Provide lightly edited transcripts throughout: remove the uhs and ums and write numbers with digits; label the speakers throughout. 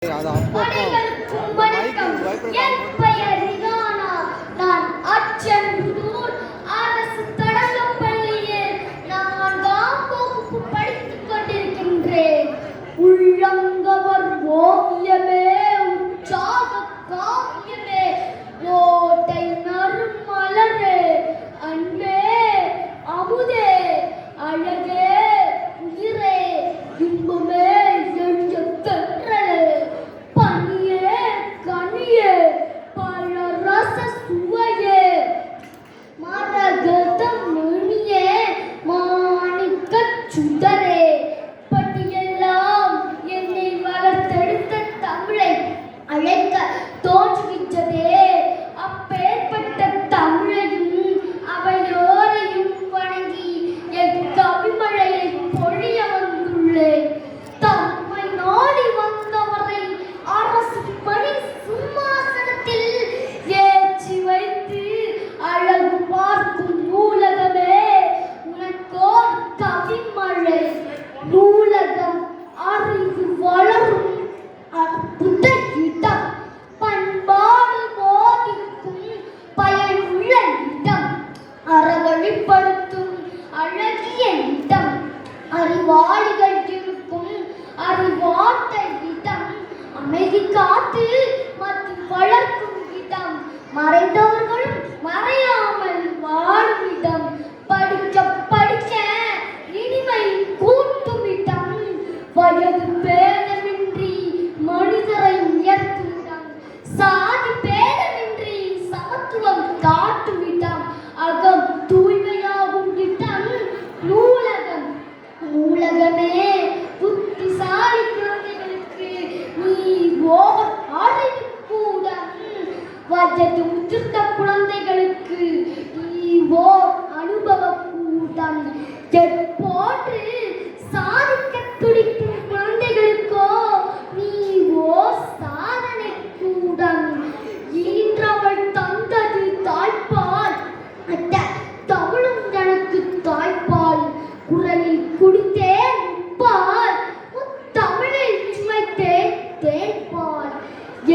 Speaker 1: அனைவருக்கும் வணக்கம். என் பெயர் ரிகானா. நான் அச்சன்புதூர் அரசு தொடக்கப் பள்ளியில் 4ஆம் வகுப்பு படித்துக் கொண்டிருக்கின்றேன். உள்ளங்கவர் ஓவியமே உற்சாக காவியமே, ஓட்டை நறுமலரே அன்பே அமுதே அழகே உயிரே இன்பமே சுடரே பட்டியெல்லாம் என்னை வளர்த்தெடுத்த தமிழை அழைக்க தோன்றுகின்றதே. அப்பேற்பட்ட தமிழையும் அவையோரையும் வணங்கி என் கவிமழையை பொழிய வந்துள்ளேன். தம்மை நாடி வந்தவரை அரசு பணி சிம்மாசனத்தில் ஏற்றி வைத்து அழகு பார்க்கும் நூலகமே, உனக்கோர் கவிமழை நூலகம் அறிவு வளரும் அற்புத இடம், பண்பாடு போதிக்கும் பயனுள்ள இடம், அறவழிப்படுத்தும் அழகிய இடம், அறிவாளிகள் இருக்கும் அறிவாட்ட இடம், அமைதி காத்து மற்றும் வளர்க்கும் இடம், மறைந்தவர்களும் மறையாமல் வாழும் இடம், படிக்க படிக்க இனிமை கூட்டும் இடம், வயது பேதமின்றி மனிதரை உயர்த்தும் இடம், சாதி பேதமின்றி சமத்துவம் காட்டும் இடம், அகம் தூய்மையாகும் இடம் நூலகம். நூலகமே புத்திசாலி குழந்தைகளுக்கு நீ ஓவர் அறிவு கூடம், வயது முதிர்ந்த குழந்தைகளுக்கு நீ ஓர் அனுபவ கூடம், எப்போன்று சாதிக்க துடிக்கும் குழந்தைகளுக்கோ நீ ஓர் சாதனை கூடம். ஈன்றவள் தந்தது தாய்ப்பால், அட்ட தமிழும் எனக்கு தாய்ப்பால், குரலில் குடித்தேன் உப்பால், முத்தமிழில் சுமைத்தேன் தேன்பால்,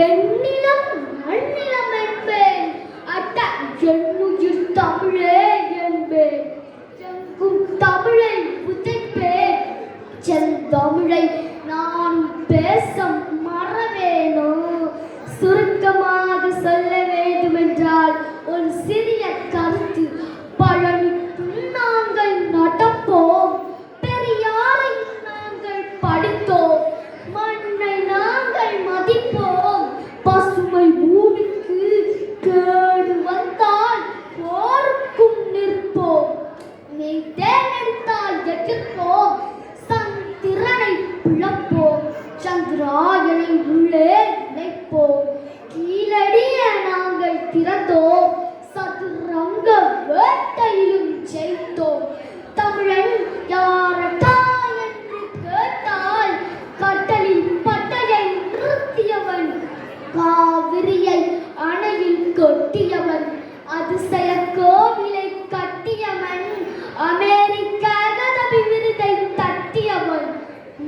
Speaker 1: எண்ணிலம் நன்னிலம் என்பேன், அட்ட என்னுயிர் தமிழே என்பேன், எங்கும் தமிழை உதைப்பேன், செந்தமிழை நான் பேச மறவேனோ. சுருக்கமாக சொல்ல வேண்டுமென்றால் ஒரு சிறிய கருத்து, பழனிக்கும் நாங்கள் நடப்போம், பெரியாரை நாங்கள் படித்தோம், மண்ணை நாங்கள் மதிப்போம், பசுமை பூமிக்கு கேடு வந்தால் போருக்கும் நிற்போம், நீ தேர்ந்தெடுத்தால் எதிர்ப்போம், சந்திரனை பிளப்போம், சந்திராயனை உள்ளே நினைப்போம், கீழடிய நாங்கள் திறந்தோம், சதுரங்க வேட்டையிலும் ஜெயித்தோம், தமிழன் யாரடா என்று கேட்டால் கடலில் பட்டையை நிறுத்தியவன், காவிரியை அணையில் கொட்டியவன், அதிசய கோவிலை கட்டியவன், அமெரிக்க அகாதமி விருதை தட்டியவன்,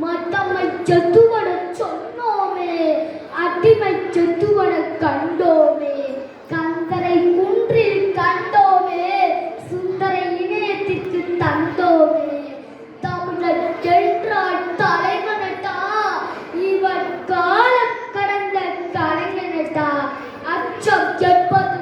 Speaker 1: மதமை செத்துவட சொன்னோமே, அடிமை செத்துவட கண்டோமே, கந்தரை குன்றில் கண்டோமே, சுந்தரை இணையத்திற்கு தந்தோமே, தமிழர் என்றால் தலைவனடா, இவன் காலம் கடந்த கலைஞனடா, அச்சம் என்பது